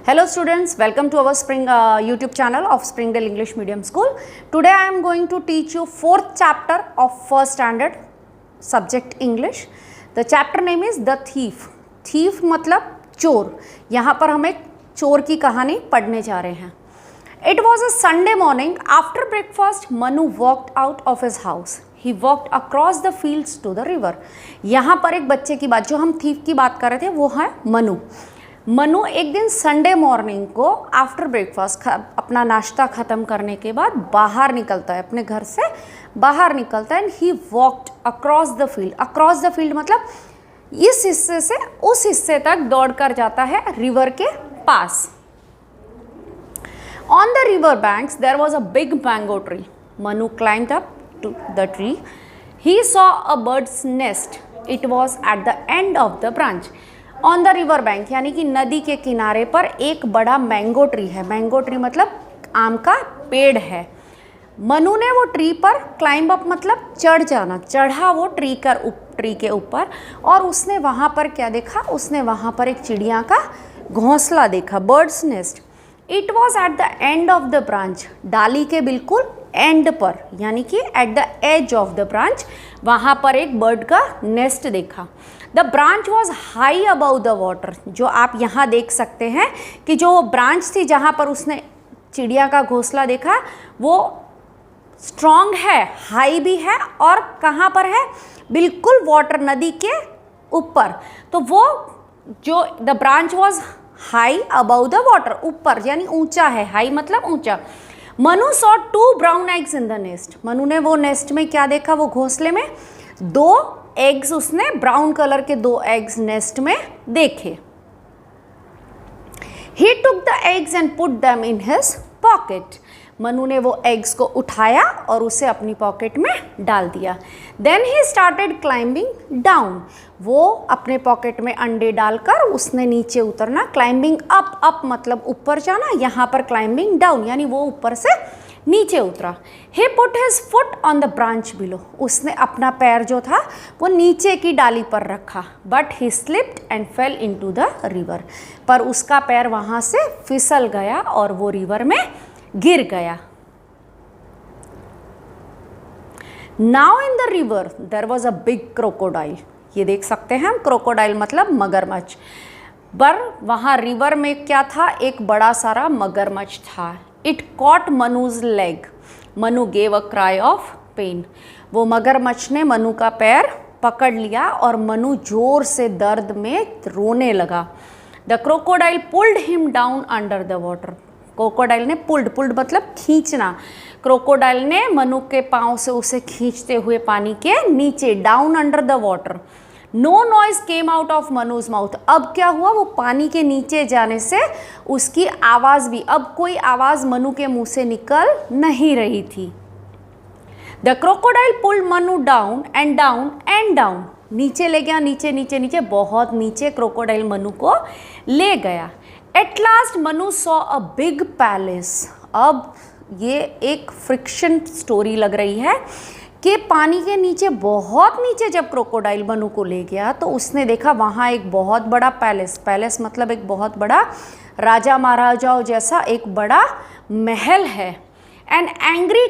Hello students, welcome to our Spring YouTube channel of Springdale English Medium School. Today I am going to teach you 4th chapter of 1st standard subject English. The chapter name is The Thief. Thief मतलब चोर. यहाँ पर हम एक चोर की कहानी पढ़ने जा रहे हैं. It was a Sunday morning. After breakfast, Manu walked out of his house. He walked across the fields to the river. यहाँ पर एक बच्चे की बात, जो हम थीफ की बात कर रहे थे, वो है मनु. मनु एक दिन संडे मॉर्निंग को आफ्टर ब्रेकफास्ट अपना नाश्ता ख़त्म करने के बाद बाहर निकलता है, अपने घर से बाहर निकलता है. And he walked across the field. Across the field मतलब इस हिस्से से उस हिस्से तक दौड़कर जाता है रिवर के पास. On the river banks there was a big mango tree. Manu climbed up to the tree. He saw a birds nest. It was at the end of the branch. On the river bank यानी कि नदी के किनारे पर एक बड़ा mango tree है. Mango tree मतलब आम का पेड़ है. मनु ने वो ट्री पर क्लाइंब अप मतलब चढ़ जाना, चढ़ा वो ट्री के ऊपर. और उसने वहाँ पर क्या देखा? उसने वहाँ पर एक चिड़िया का घोंसला देखा, bird's nest. It was at the end of the branch. डाली के बिल्कुल एंड पर यानी कि at the edge of the branch वहाँ पर एक बर्ड का नेस्ट देखा. The branch was high above the water. जो आप यहाँ देख सकते हैं कि जो ब्रांच थी जहाँ पर उसने चिड़िया का घोंसला देखा वो स्ट्रॉन्ग है, हाई भी है और कहाँ पर है? बिल्कुल वाटर, नदी के ऊपर. तो वो जो the branch was high above the water, ऊपर यानी ऊंचा है. हाई मतलब ऊंचा. Manu saw 2 brown eggs in the nest. Manu ने वो नेस्ट में क्या देखा? वो घोंसले में 2 एग्स, उसने ब्राउन कलर के 2 एग्स नेस्ट में देखे. He took the eggs and put them in his pocket. Manu ने वो एग्स को उठाया और उसे अपनी पॉकेट में डाल दिया. Then he started climbing down. वो अपने पॉकेट में अंडे डालकर उसने नीचे उतरना. Climbing up, up मतलब ऊपर जाना. यहाँ पर climbing down यानी वो ऊपर से नीचे उतरा. He put his foot on the branch below. उसने अपना पैर जो था वो नीचे की डाली पर रखा. But he slipped and fell into the river. पर उसका पैर वहाँ से फिसल गया और वो रिवर में गिर गया. Now in the river there was a big crocodile. ये देख सकते हैं हम, क्रोकोडाइल मतलब मगरमच्छ. पर वहाँ रिवर में क्या था? एक बड़ा सारा मगरमच्छ था. It caught Manu's leg. Manu gave a cry of pain. वो मगरमच्छ ने मनु का पैर पकड़ लिया और मनु जोर से दर्द में रोने लगा. The crocodile pulled him down under the water. Crocodile ने पुल्ड मतलब खींचना. क्रोकोडाइल ने मनु के पाँव से उसे खींचते हुए पानी के नीचे, down under the water. No noise came out of Manu's mouth. अब क्या हुआ? वो पानी के नीचे जाने से उसकी आवाज़ भी, अब कोई आवाज़ मनु के मुंह से निकल नहीं रही थी. The crocodile pulled Manu down and down and down. नीचे ले गया, नीचे नीचे नीचे, बहुत नीचे क्रोकोडाइल मनु को ले गया. At last Manu saw a big palace. अब ये एक फ्रिक्शन स्टोरी लग रही है कि पानी के नीचे, बहुत नीचे जब क्रोकोडाइल मनु को ले गया तो उसने देखा वहाँ एक बहुत बड़ा पैलेस. पैलेस मतलब एक बहुत बड़ा राजा महाराजाओं जैसा एक बड़ा महल है. An angry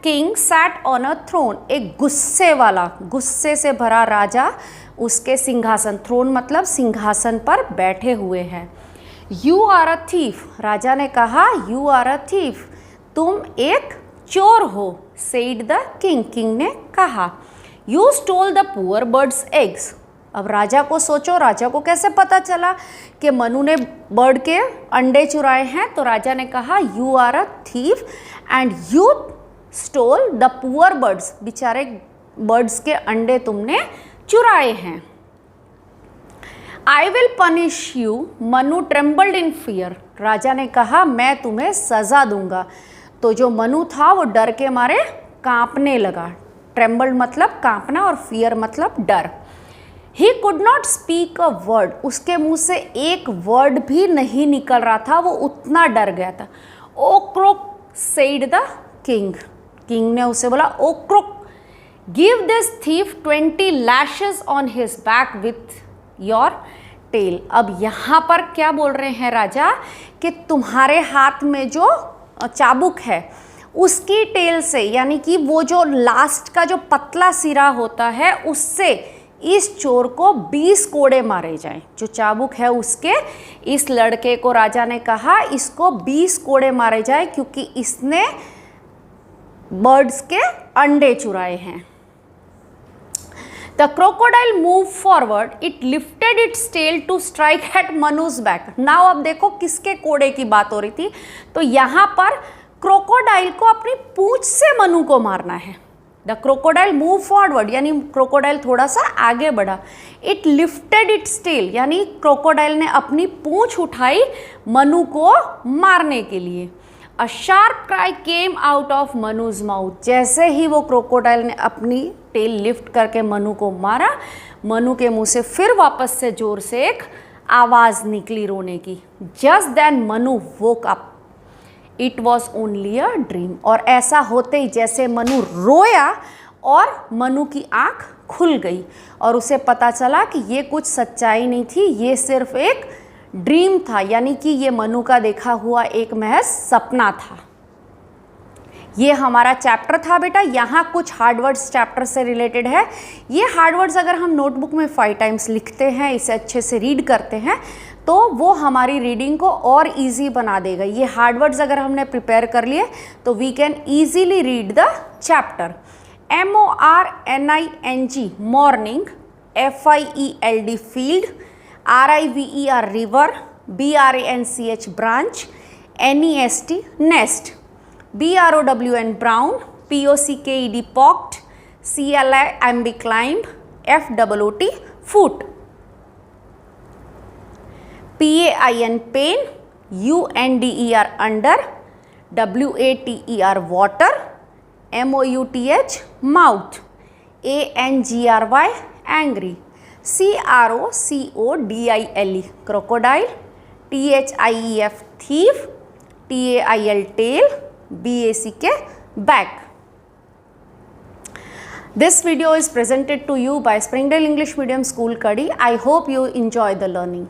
king sat on a throne. एक गुस्से वाला, गुस्से से भरा राजा उसके सिंहासन, थ्रोन मतलब सिंहासन पर बैठे हुए हैं. You are a thief. राजा ने कहा यू आर अ थीफ, तुम एक चोर हो. Said the king. किंग ने कहा you stole the poor birds eggs. अब राजा को सोचो, राजा को कैसे पता चला कि मनु ने बर्ड के अंडे चुराए हैं? तो राजा ने कहा you are a thief and you stole the poor birds. बेचारे बर्ड्स के अंडे तुमने चुराए हैं. I will punish you. Manu trembled in fear. राजा ने कहा मैं तुम्हें सजा दूंगा. तो जो मनु था वो डर के मारे कांपने लगा. ट्रेम्बल्ड मतलब कांपना और फियर मतलब डर. He could not speak a word. उसके मुंह से एक वर्ड भी नहीं निकल रहा था, वो उतना डर गया था. O croc said the king. King ने उसे बोला o croc, give this thief 20 lashes on his back with your tail. अब यहाँ पर क्या बोल रहे हैं राजा कि तुम्हारे हाथ में जो चाबुक है उसकी टेल से, यानी कि वो जो लास्ट का जो पतला सिरा होता है उससे इस चोर को 20 कोड़े मारे जाएं। जो चाबुक है उसके, इस लड़के को राजा ने कहा इसको 20 कोड़े मारे जाए क्योंकि इसने बर्ड्स के अंडे चुराए हैं। The crocodile moved forward. It lifted its tail to strike at Manu's back. Now अब देखो किसके कोड़े की बात हो रही थी, तो यहाँ पर क्रोकोडाइल को अपनी पूंछ से मनु को मारना है। द क्रोकोडाइल मूव फॉरवर्ड, यानी क्रोकोडाइल थोड़ा सा आगे बढ़ा। इट लिफ्टेड इट्स टेल, यानी क्रोकोडाइल ने अपनी पूंछ उठाई मनु को मारने के लिए। A sharp cry came out of Manu's mouth. जैसे ही वो क्रोकोडाइल ने अपनी टेल लिफ्ट करके मनु को मारा, मनु के मुंह से फिर वापस से जोर से एक आवाज निकली रोने की। Just then Manu woke up, it was only a dream. और ऐसा होते ही जैसे मनु रोया और मनु की आंख खुल गई और उसे पता चला कि ये कुछ सच्चाई नहीं थी, ये सिर्फ एक ड्रीम था, यानी कि ये मनु का देखा हुआ एक महज सपना था। ये हमारा चैप्टर था बेटा। यहाँ कुछ हार्ड वर्ड्स चैप्टर से रिलेटेड है। ये हार्ड वर्ड्स अगर हम नोटबुक में 5 टाइम्स लिखते हैं, इसे अच्छे से रीड करते हैं, तो वो हमारी रीडिंग को और इजी बना देगा। ये हार्ड वर्ड्स अगर हमने प्रिपेयर कर लिए तो we can easily read the chapter. MORNING morning, FIELD field, RIVER river, BRANCH branch, NEST nest, BROWN brown, POCKED pocked, CLIMB climb, FOOT foot, PAIN pain, UNDER under, WATER water, MOUTH mouth, ANGRY angry, CROCODILE crocodile, THIEF thief, TAIL tail, BACK back. This video is presented to you by Springdale English Medium School, Kadi. I hope you enjoy the learning.